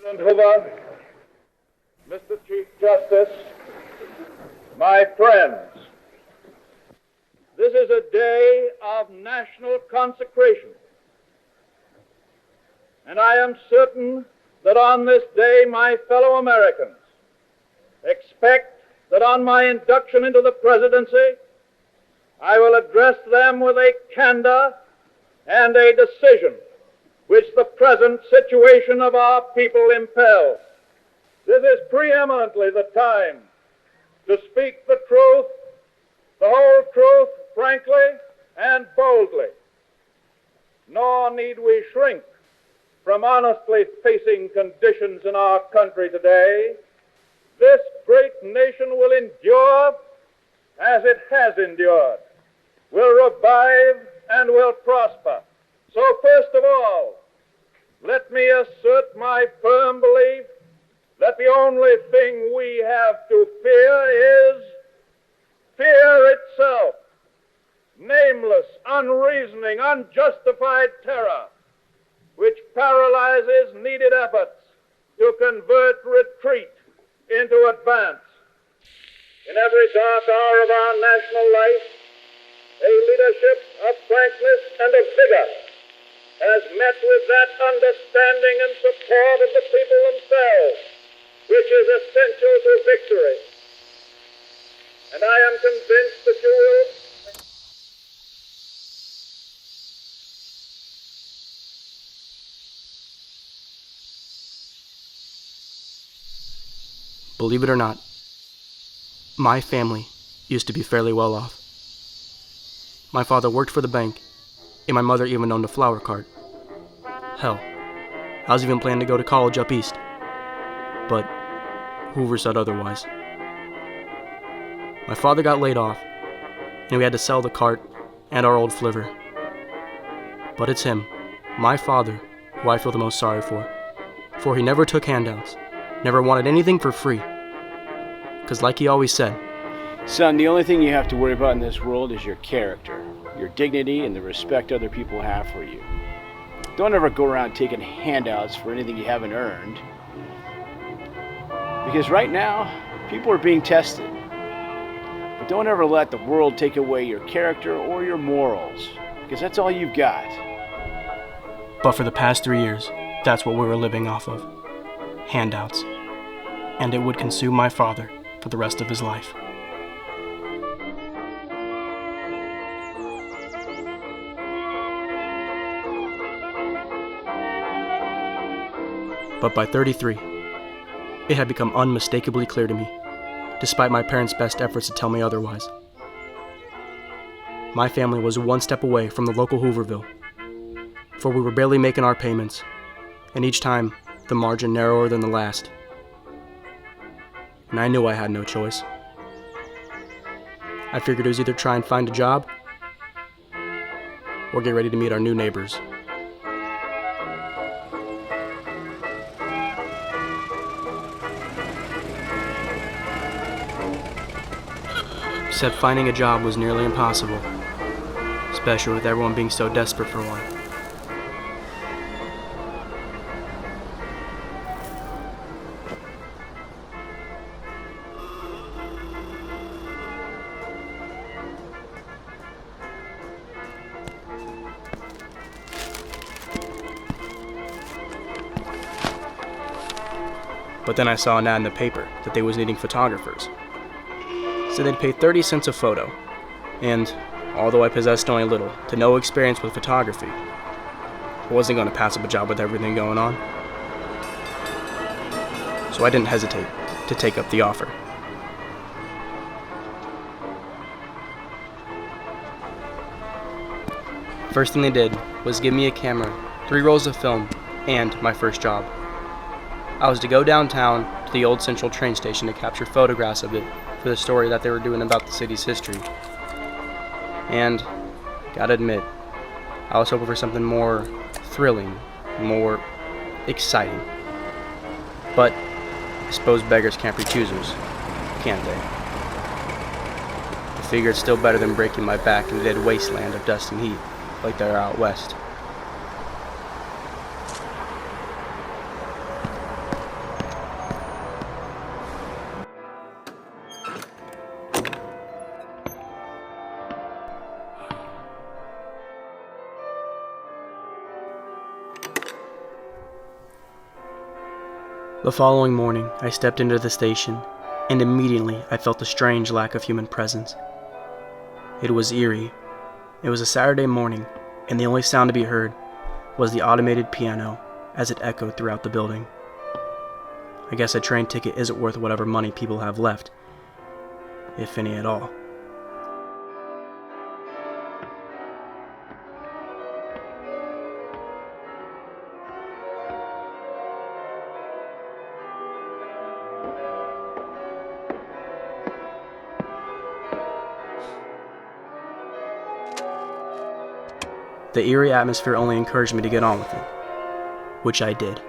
President Hoover, Mr. Chief Justice, my friends, this is a day of national consecration, and I am certain that on this day my fellow Americans expect that on my induction into the presidency I will address them with a candor and a decision which the present situation of our people impels. This is preeminently the time to speak the truth, the whole truth, frankly and boldly. Nor need we shrink from honestly facing conditions in our country today. This great nation will endure as it has endured, will revive and will prosper. So first of all, let me assert my firm belief that the only thing we have to fear is fear itself. Nameless, unreasoning, unjustified terror, which paralyzes needed efforts to convert retreat into advance. In every dark hour of our national life, a leadership of frankness and of vigor has met with that understanding and support of the people themselves, which is essential to victory. And I am convinced that you will. Believe it or not, my family used to be fairly well off. My father worked for the bank, and my mother even owned a flower cart. Hell, I was even planning to go to college up east. But Hoover said otherwise. My father got laid off, and we had to sell the cart and our old flivver. But it's him, my father, who I feel the most sorry for he never took handouts, never wanted anything for free. 'Cause like he always said, son, the only thing you have to worry about in this world is your character, your dignity, and the respect other people have for you. Don't ever go around taking handouts for anything you haven't earned. Because right now, people are being tested. But don't ever let the world take away your character or your morals, because that's all you've got. But for the past 3 years, that's what we were living off of. Handouts. And it would consume my father for the rest of his life. But by 33, it had become unmistakably clear to me, despite my parents' best efforts to tell me otherwise. My family was one step away from the local Hooverville, for we were barely making our payments, and each time, the margin narrower than the last. And I knew I had no choice. I figured it was either try and find a job, or get ready to meet our new neighbors. Except finding a job was nearly impossible, especially with everyone being so desperate for one. But then I saw an ad in the paper that they was needing photographers. So they'd pay 30 cents a photo, and although I possessed only little to no experience with photography, I wasn't going to pass up a job with everything going on. So I didn't hesitate to take up the offer. First thing they did was give me a camera, 3 rolls of film, and my first job. I was to go downtown to the old Central train station to capture photographs of it for the story that they were doing about the city's history. And, gotta admit, I was hoping for something more thrilling, more exciting. But I suppose beggars can't be choosers, can't they? I figure it's still better than breaking my back in the dead wasteland of dust and heat like they are out west. The following morning, I stepped into the station, and immediately I felt a strange lack of human presence. It was eerie. It was a Saturday morning, and the only sound to be heard was the automated piano as it echoed throughout the building. I guess a train ticket isn't worth whatever money people have left, if any at all. The eerie atmosphere only encouraged me to get on with it, which I did.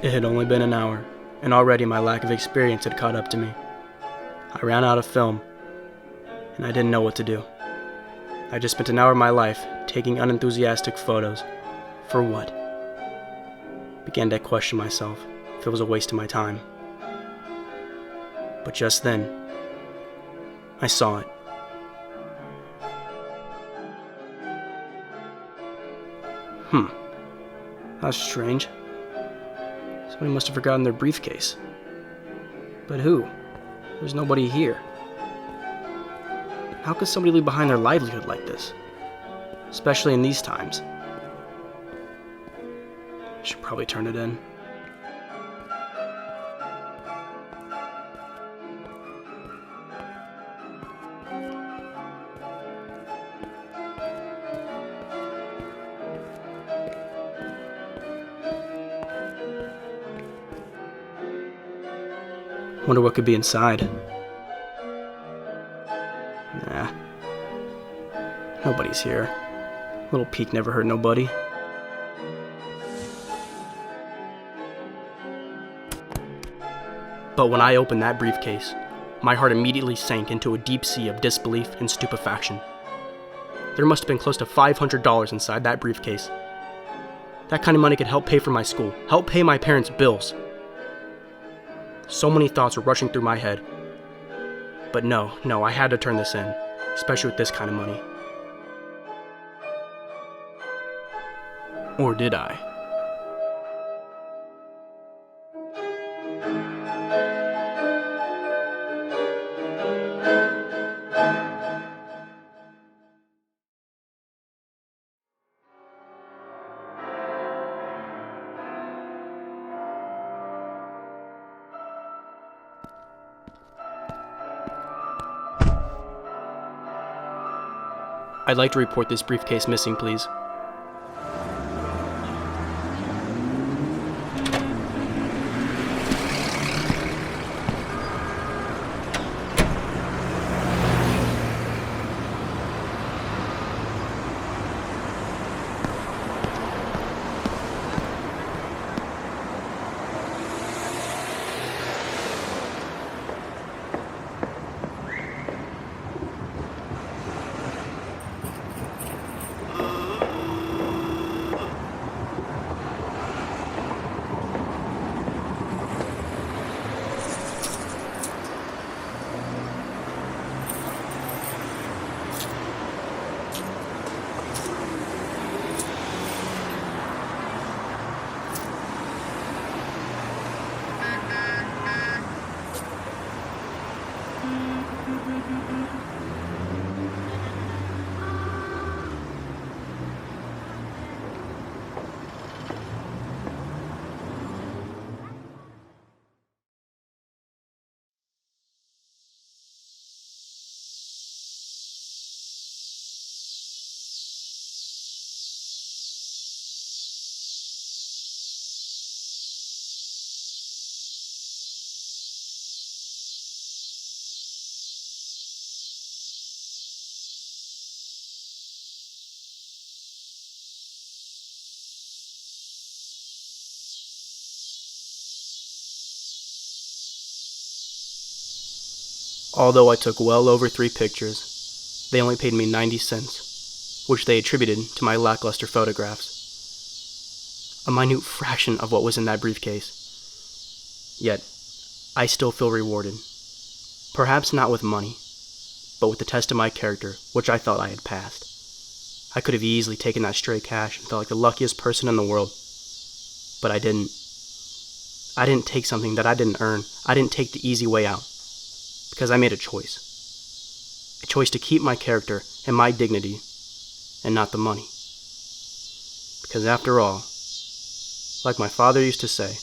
It had only been an hour, and already my lack of experience had caught up to me. I ran out of film, and I didn't know what to do. I just spent an hour of my life taking unenthusiastic photos. For what? Began to question myself if it was a waste of my time. But just then, I saw it. That's strange. Somebody must have forgotten their briefcase. But who? There's nobody here. How could somebody leave behind their livelihood like this? Especially in these times. I should probably turn it in. Wonder what could be inside. Nah. Nobody's here. Little peek never hurt nobody. But when I opened that briefcase, my heart immediately sank into a deep sea of disbelief and stupefaction. There must have been close to $500 inside that briefcase. That kind of money could help pay for my school, help pay my parents' bills. So many thoughts were rushing through my head. But no, I had to turn this in, especially with this kind of money. Or did I? I'd like to report this briefcase missing, please. Although I took well over 3 pictures, they only paid me 90 cents, which they attributed to my lackluster photographs. A minute fraction of what was in that briefcase. Yet, I still feel rewarded. Perhaps not with money, but with the test of my character, which I thought I had passed. I could have easily taken that stray cash and felt like the luckiest person in the world. But I didn't. I didn't take something that I didn't earn. I didn't take the easy way out. Because I made a choice. A choice to keep my character and my dignity, and not the money. Because after all, like my father used to say,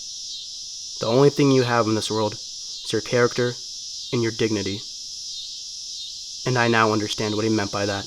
the only thing you have in this world is your character and your dignity. And I now understand what he meant by that.